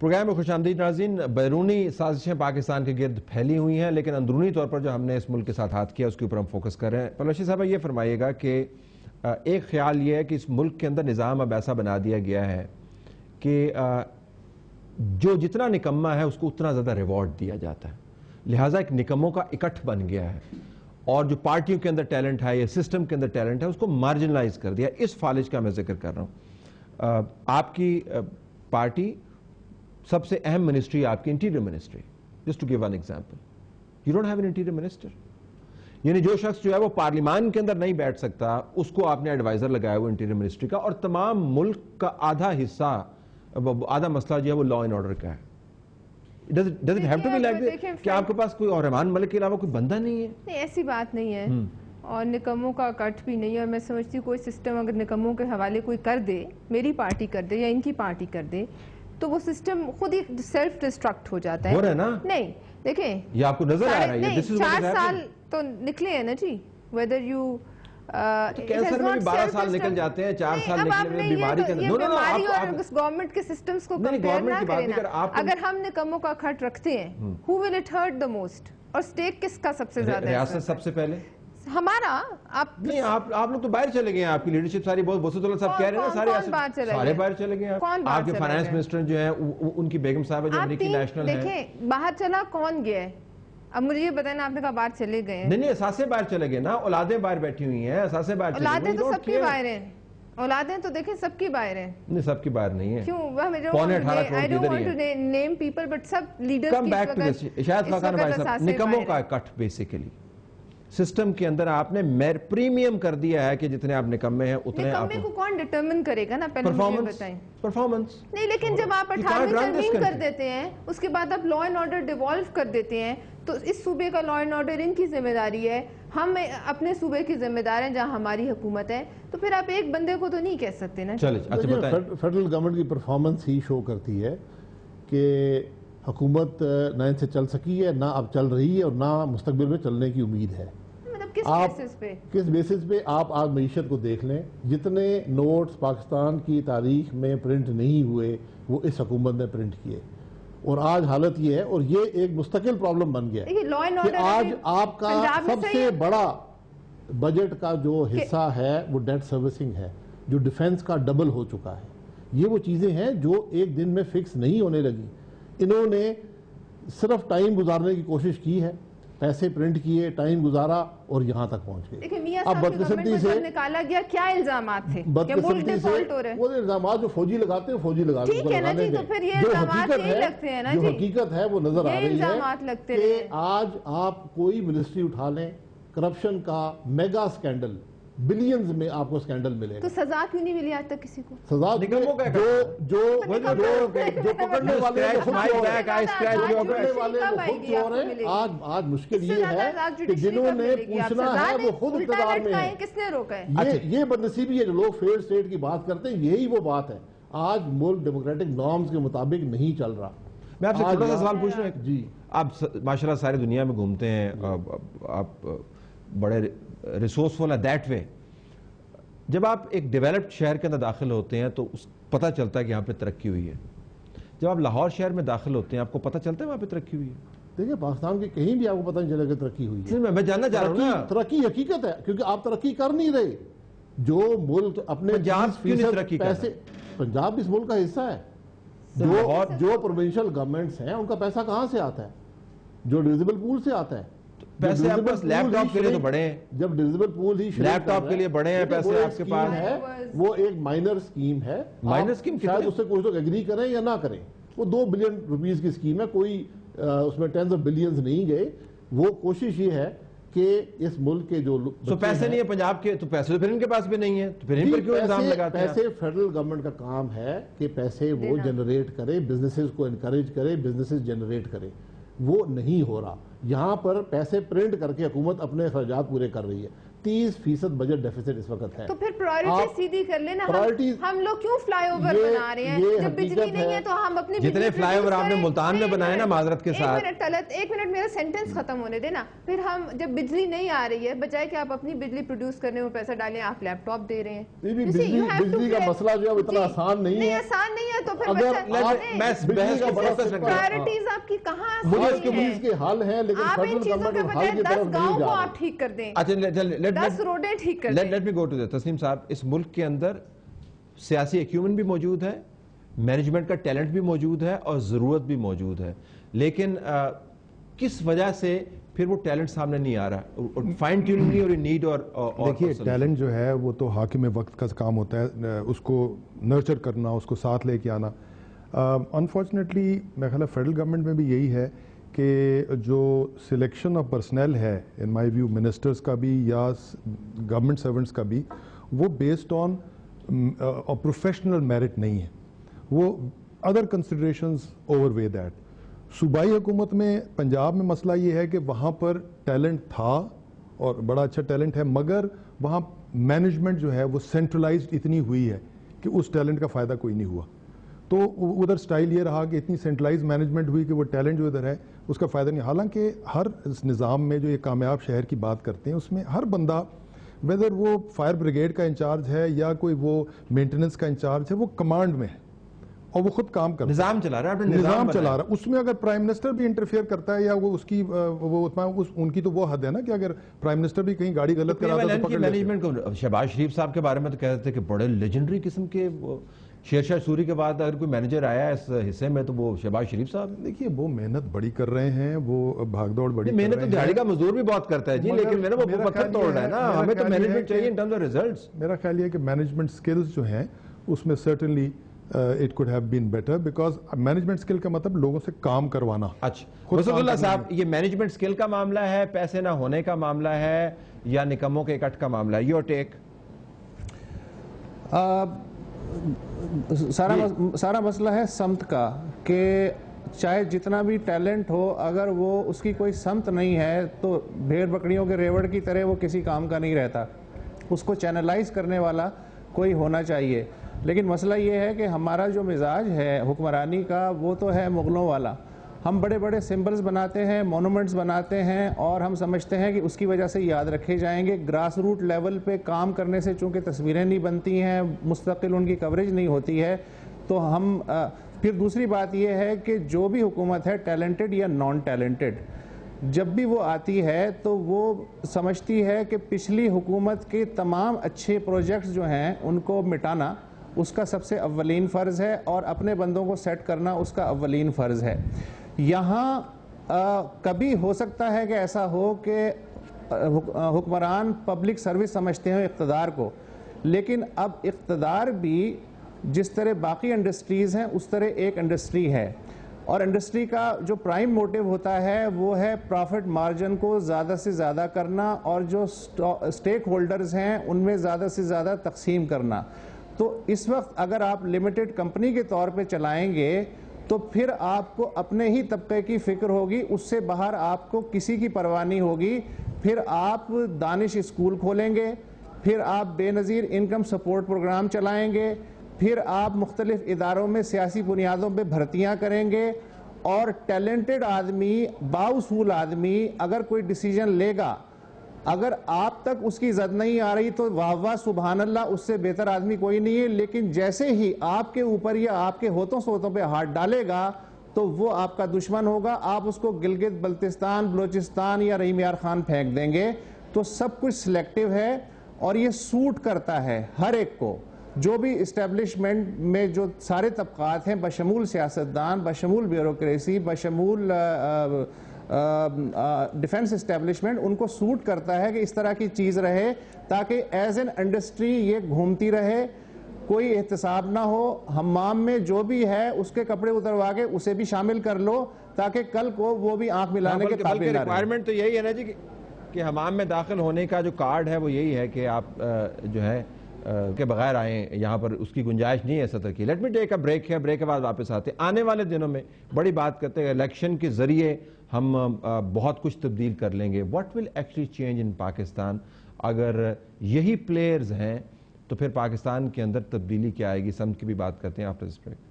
Programme میں خوش آمدید ناظرین. بیرونی سازشیں پاکستان کے گرد پھیلی ہوئی ہیں لیکن اندرونی طور پر جو ہم نے اس ملک کے ساتھ ہاتھ کیا اس کے اوپر ہم فوکس کر رہے ہیں. پلوشی صاحب یہ فرمائیے گا کہ ایک خیال یہ ہے کہ اس ملک کے اندر نظام اب ایسا بنا دیا گیا ہے کہ جو جتنا نکمہ ہے اس کو اتنا زیادہ ریوارڈ دیا جاتا ہے, لہٰذا ایک نکموں کا اکٹھ بن گیا ہے, اور جو پارٹیوں کے اندر ٹیلنٹ ہے یا سسٹم کے اندر ٹیلنٹ ہے اس کو مارجنلائز کر دیا. اس فالج کا میں ذکر کر رہا ہوں. آپ کی پارٹی سب سے اہم منسٹری آپ کی interior ministry, just to give one example, you don't have an interior minister. یعنی جو شخص جو ہے وہ پارلیمان کے اندر نہیں بیٹھ سکتا اس کو آپ نے ایڈوائزر لگایا وہ انٹیریئر منسٹری کا, اور تمام ملک کا آدھا حصہ, آدھا مسئلہ جو ہے وہ لا اینڈ آرڈر کا ہے. Does it have to be like that کہ آپ کے پاس کوئی اور رحمان ملک کے علاوہ کوئی بندہ نہیں ہے؟ نہیں, ایسی بات نہیں ہے, اور نکموں کا کٹ بھی نہیں ہے. اور میں سمجھتی ہوں کوئی سسٹم اگر نکموں کے حوالے کوئی کر دے, میری پارٹی کر دے یا ان کی پارٹی کر دے, تو وہ سسٹم خود ہی سیلف ڈسٹرکٹ ہو جاتا ہے. ہو رہا ہے نا؟ نہیں دیکھیں, یہ آپ کو نظر آ رہا ہے, 4 سال تو نکلے ہیں نا جی. ویدر یو کینسر میں بھی 12 سال نکل جاتے ہیں, 4 سال نکلے میں بیماری کے اندر. بیماری اور گورنمنٹ کے سسٹمز کو کمپیئر نہ کریں نا. اگر ہم نکموں کا کھٹ رکھتے ہیں, who will it hurt the most, اور سٹیک کس کا سب سے زیادہ ہے؟ ریاست سب سے پہلے ہمارا. آپ لوگ تو باہر چلے گئے ہیں, آپ کی لیڈرشپ ساری بہت بسط اللہ صاحب کہہ رہے ہیں سارے باہر چلے گئے ہیں. آپ کے فائنانس منسٹر جو ہیں ان کی بیگم صاحبہ جو امریکی نیشنل ہیں, دیکھیں باہر چلا کون گیا ہے؟ اب مجھے یہ بتائیں, آپ نے کہا باہر چلے گئے ہیں. نہیں اساسیں باہر چلے گئے نا, اولادیں باہر بیٹھی ہوئی ہیں, اساسیں باہر چلے گئے. اولادیں تو سب کی باہر ہیں, اولادیں تو دیکھیں سب کی باہر ہیں. نہیں سب کی باہر نہیں ہے. کیوں؟ پونے 18 کروڑ کی ادھر ہی ہے. نیم پیپل بٹ سب leaders come back to this. اشاعت خاقان بھائی صاحب, نکموں کا کٹ بیسیکلی سسٹم کے اندر آپ نے پریمیم کر دیا ہے کہ جتنے آپ نکمے ہیں اتنے آپ. نکمے کو کون ڈیٹرمن کرے گا نا, پہلے مجھے بتائیں. پرفارمنس نہیں, لیکن جب آپ 18ویں ترمیم کر دیتے ہیں اس کے بعد آپ لا اینڈ آرڈر ڈیوالو کر دیتے ہیں, تو اس صوبے کا لا اینڈ آرڈر ان کی ذمہ داری ہے, ہم اپنے صوبے کی ذمہ دار ہیں جہاں ہماری حکومت ہے, تو پھر آپ ایک بندے کو تو نہیں کہہ سکتے نا. فیڈرل گورنمنٹ کی پرفارمنس ہی شو کرتی ہے کہ حکومت نہ ان سے چل سکی ہے, نہ اب چل رہی ہے, اور نہ مستقبل میں چلنے کی امید ہے. کس بیسس پہ آپ آج معیشت کو دیکھ لیں, جتنے نوٹس پاکستان کی تاریخ میں پرنٹ نہیں ہوئے وہ اس حکومت نے پرنٹ کیے, اور آج حالت یہ ہے, اور یہ ایک مستقل پرابلم بن گیا ہے کہ آج آپ کا سب سے بڑا بجٹ کا جو حصہ ہے وہ ڈیٹ سروسنگ ہے, جو ڈیفنس کا ڈبل ہو چکا ہے. یہ وہ چیزیں ہیں جو ایک دن میں فکس نہیں ہونے لگی. انہوں نے صرف ٹائم گزارنے کی کوشش کی ہے, پیسے پرنٹ کیے, ٹائم گزارا, اور یہاں تک پہنچ گئے. اب بدقسمتی سے نکالا گیا, کیا الزامات تھے؟ بدقسمتی سے وہ الزامات جو فوجی لگاتے ہیں فوجی لگا کے جو حقیقت ہے وہ نظر آ رہی ہے کہ آج آپ کوئی منسٹری اٹھا لیں, کرپشن کا میگا سکینڈل, بلینز میں آپ کو سکینڈل ملے گا. تو سزا کیوں نہیں ملی آج تک کسی کو؟ سزا جو پکڑنے والے آج مشکل یہ ہے کہ جنہوں نے پوچھنا ہے وہ خود اقتدار میں ہیں. کس نے روکا ہے؟ یہ بدنصیبی ہے جو لوگ فیئر اسٹیٹ کی بات کرتے ہیں, یہی وہ بات ہے. آج ملک ڈیموکریٹک نارمز کے مطابق نہیں چل رہا. میں آپ سے چھوٹا سا سوال پوچھ رہا ہوں. جی, آپ ماشاءاللہ ساری دنیا میں گھومتے ہیں, آپ بڑے ریسورسفل ہے دیٹ وے. جب آپ ایک ڈیولپڈ شہر کے اندر داخل ہوتے ہیں تو پتہ چلتا ہے کہ یہاں پہ ترقی ہوئی ہے. جب آپ لاہور شہر میں داخل ہوتے ہیں آپ کو پتہ چلتا ہے وہاں پہ ترقی ہوئی ہے؟ دیکھیں پاکستان کے کہیں بھی آپ کو پتہ نہیں چلے گا ترقی ہوئی ہے. میں جاننا چاہ رہا ہوں نا, ترقی حقیقت ہے کیونکہ آپ ترقی کر نہیں رہے. جو ملک اپنے پیسے, پنجاب اس ملک کا حصہ ہے, جو پروونشل گورنمنٹس ہیں ان کا پیسہ کہاں سے آتا ہے؟ جو ڈویزیبل پول سے آتا ہے. پیسے آپ پاس لیپ ٹاپ کے لیے تو بڑے ہیں, جب ڈویزیبل پول ہی لیپ ٹاپ کے لیے بڑے ہیں پیسے آپ کے پاس ہے, وہ ایک مائنر سکیم ہے. مائنر سکیم شاید اس سے کچھ لوگ ایگری کریں یا نہ کریں, وہ 2 بلین روپیز کی سکیم ہے, کوئی اس میں ٹینز آف بلینز نہیں گئے. وہ کوشش یہ ہے کہ اس ملک کے جو پیسے نہیں ہیں پنجاب کے, تو پیسے پھر ان کے پاس بھی نہیں ہیں, تو پھر ان پر کیوں الزام لگاتے ہیں؟ پیسے فیڈرل گورنمنٹ کا کام ہے کہ پیسے وہ جنریٹ کرے, بزنسز کو انکریج کرے, بزنسز جنریٹ کرے. وہ نہیں ہو رہا. یہاں پر پیسے پرنٹ کر کے حکومت اپنے اخراجات پورے کر رہی ہے. 30% بجٹ ڈیفیسٹ اس وقت ہے. تو پھر پرائورٹی سیدھی کر لینا. ہم لوگ کیوں فلائی اوور بنا رہے ہیں جب بجلی نہیں ہے تو ہم اپنی جتنے فلائی اوور آپ نے ملتان میں بنائے نا معذرت کے ساتھ. ایک منٹ میرا سینٹنس ختم ہونے دینا. پھر ہم جب بجلی نہیں آ رہی ہے بجائے کہ آپ اپنی بجلی پروڈیوس کرنے میں پیسہ ڈالیں آپ لیپ ٹاپ دے رہے ہیں. بجلی کا مسئلہ جو ہے اتنا آسان نہیں ہے. آسان نہیں ہے تو پھر پرائورٹیز آپ کی کہاں کے حل ہیں لیکن آپ ان چیزوں کے بجائے 10 گاؤں کو آپ ٹھیک کر دیں. 10 روڈیں ٹھیک کر دیں. Let me go to Tasnim صاحب, اس ملک کے اندر سیاسی ایکیومن بھی موجود ہے, مینجمنٹ کا ٹیلنٹ بھی موجود ہے اور ضرورت بھی موجود ہے, لیکن کس وجہ سے پھر وہ ٹیلنٹ سامنے نہیں آ رہا؟ فائن ٹیوننگ نہیں, اور نیڈ اور دیکھیے ٹیلنٹ جو ہے وہ تو حاکم وقت کا کام ہوتا ہے, اس کو نرچر کرنا, اس کو ساتھ لے کے آنا. انفارچونیٹلی میرا خیال ہے فیڈرل گورنمنٹ میں بھی یہی ہے کہ جو سلیکشن آف پرسنل ہے ان مائی ویو منسٹرز کا بھی یا گورنمنٹ سرونٹس کا بھی, وہ بیسڈ آن پروفیشنل میرٹ نہیں ہے, وہ other considerations over way that. صوبائی حکومت میں پنجاب میں مسئلہ یہ ہے کہ وہاں پر ٹیلنٹ تھا اور بڑا اچھا ٹیلنٹ ہے, مگر وہاں مینجمنٹ جو ہے وہ سینٹرلائزڈ اتنی ہوئی ہے کہ اس ٹیلنٹ کا فائدہ کوئی نہیں ہوا. تو ادھر سٹائل یہ رہا کہ اتنی سینٹرلائز مینجمنٹ ہوئی کہ وہ ٹیلنٹ جو ادھر ہے اس کا فائدہ نہیں. حالانکہ ہر اس نظام میں جو یہ کامیاب شہر کی بات کرتے ہیں اس میں ہر بندہ ویدر وہ فائر بریگیڈ کا انچارج ہے یا کوئی وہ مینٹیننس کا انچارج ہے, وہ کمانڈ میں ہے اور وہ خود کام کرتا ہے, نظام چلا رہا ہے, نظام چلا رہا ہے. اس میں اگر پرائم منسٹر بھی انٹرفیئر کرتا ہے یا وہ اس کی ان کی تو وہ حد ہے نا کہ اگر پرائم منسٹر بھی کہیں گاڑی غلط کراتا ہے تو پکڑ لیتے ہیں. مینجمنٹ کو شہباز شریف صاحب کے بارے میں تو کہتے تھے کہ بڑے لیجنڈری قسم کے, شیر شاہ سوری کے بعد اگر کوئی مینیجر آیا اس حصے میں تو وہ شہباز شریف صاحب. دیکھیے وہ محنت بڑی کر رہے ہیں, وہ بھاگ دوڑ بڑی, محنت تو دیہڑی کا مزدور بھی بہت کرتا ہے جی, لیکن میرا وہ پتھر توڑ رہا ہے نا, ہمیں تو مینجمنٹ چاہیے ان ٹرمز آف ریزلٹس. میرا خیال یہ ہے کہ مینجمنٹ سکلز جو ہیں اس میں certainly it could have been better because management skill کا مطلب لوگوں سے کام کروانا. اچھا رسول اللہ صاحب, یہ مینجمنٹ سکل کا معاملہ ہے, پیسے نہ ہونے کا معاملہ ہے, یا نکموں کے اکٹھ کا معاملہ ہے؟ Your take. سارا مسئلہ ہے سمت کا, کہ چاہے جتنا بھی ٹیلنٹ ہو اگر وہ اس کی کوئی سمت نہیں ہے تو بھیڑ بکریوں کے ریوڑ کی طرح وہ کسی کام کا نہیں رہتا. اس کو چینلائز کرنے والا کوئی ہونا چاہیے. لیکن مسئلہ یہ ہے کہ ہمارا جو مزاج ہے حکمرانی کا وہ تو ہے مغلوں والا. ہم بڑے بڑے سمبلز بناتے ہیں, مونومنٹس بناتے ہیں, اور ہم سمجھتے ہیں کہ اس کی وجہ سے یاد رکھے جائیں گے. گراس روٹ لیول پہ کام کرنے سے چونکہ تصویریں نہیں بنتی ہیں, مستقل ان کی کوریج نہیں ہوتی ہے, تو ہم پھر دوسری بات یہ ہے کہ جو بھی حکومت ہے ٹیلنٹڈ یا نان ٹیلنٹڈ, جب بھی وہ آتی ہے تو وہ سمجھتی ہے کہ پچھلی حکومت کے تمام اچھے پروجیکٹس جو ہیں ان کو مٹانا اس کا سب سے اولین فرض ہے, اور اپنے بندوں کو سیٹ کرنا اس کا اولین فرض ہے. یہاں کبھی ہو سکتا ہے کہ ایسا ہو کہ حکمران پبلک سروس سمجھتے ہیں اقتدار کو, لیکن اب اقتدار بھی جس طرح باقی انڈسٹریز ہیں اس طرح ایک انڈسٹری ہے, اور انڈسٹری کا جو پرائم موٹیو ہوتا ہے وہ ہے پرافٹ مارجن کو زیادہ سے زیادہ کرنا, اور جو سٹیک ہولڈرز ہیں ان میں زیادہ سے زیادہ تقسیم کرنا. تو اس وقت اگر آپ لمیٹڈ کمپنی کے طور پہ چلائیں گے تو پھر آپ کو اپنے ہی طبقے کی فکر ہوگی, اس سے باہر آپ کو کسی کی پرواہ نہیں ہوگی. پھر آپ دانش اسکول کھولیں گے, پھر آپ بے نظیر انکم سپورٹ پروگرام چلائیں گے, پھر آپ مختلف اداروں میں سیاسی بنیادوں پہ بھرتیاں کریں گے, اور ٹیلنٹڈ آدمی, باوصول آدمی اگر کوئی ڈیسیجن لے گا, اگر آپ تک اس کی زد نہیں آ رہی تو واہ واہ سبحان اللہ, اس سے بہتر آدمی کوئی نہیں ہے. لیکن جیسے ہی آپ کے اوپر یا آپ کے ہوتوں سوتوں پہ ہاتھ ڈالے گا تو وہ آپ کا دشمن ہوگا, آپ اس کو گلگت بلتستان, بلوچستان یا رحیم یار خان پھینک دیں گے. تو سب کچھ سلیکٹیو ہے اور یہ سوٹ کرتا ہے ہر ایک کو. جو بھی اسٹیبلشمنٹ میں جو سارے طبقات ہیں بشمول سیاستدان, بشمول بیوروکریسی, بشمول ڈیفنس اسٹیبلشمنٹ, ان کو سوٹ کرتا ہے کہ اس طرح کی چیز رہے تاکہ ایز این انڈسٹری یہ گھومتی رہے, کوئی احتساب نہ ہو. حمام میں جو بھی ہے اس کے کپڑے اتروا کے اسے بھی شامل کر لو تاکہ کل کو وہ بھی آنکھ ملانے کے قابل نہ رہے. ریکوائرمنٹ تو یہی ہے نا جی کہ حمام میں داخل ہونے کا جو کارڈ ہے وہ یہی ہے کہ آپ جو ہے کے بغیر آئیں, یہاں پر اس کی گنجائش نہیں ہے سطح کی. Let me take a break ہے, بریک کے بعد واپس آتے ہیں. آنے والے دنوں میں بڑی بات کرتے ہیں, الیکشن کے ذریعے ہم بہت کچھ تبدیل کر لیں گے. What will actually change in Pakistan? اگر یہی پلیئرز ہیں تو پھر پاکستان کے اندر تبدیلی کیا آئے گی؟ سمت کی بھی بات کرتے ہیں آفٹر دس بریک.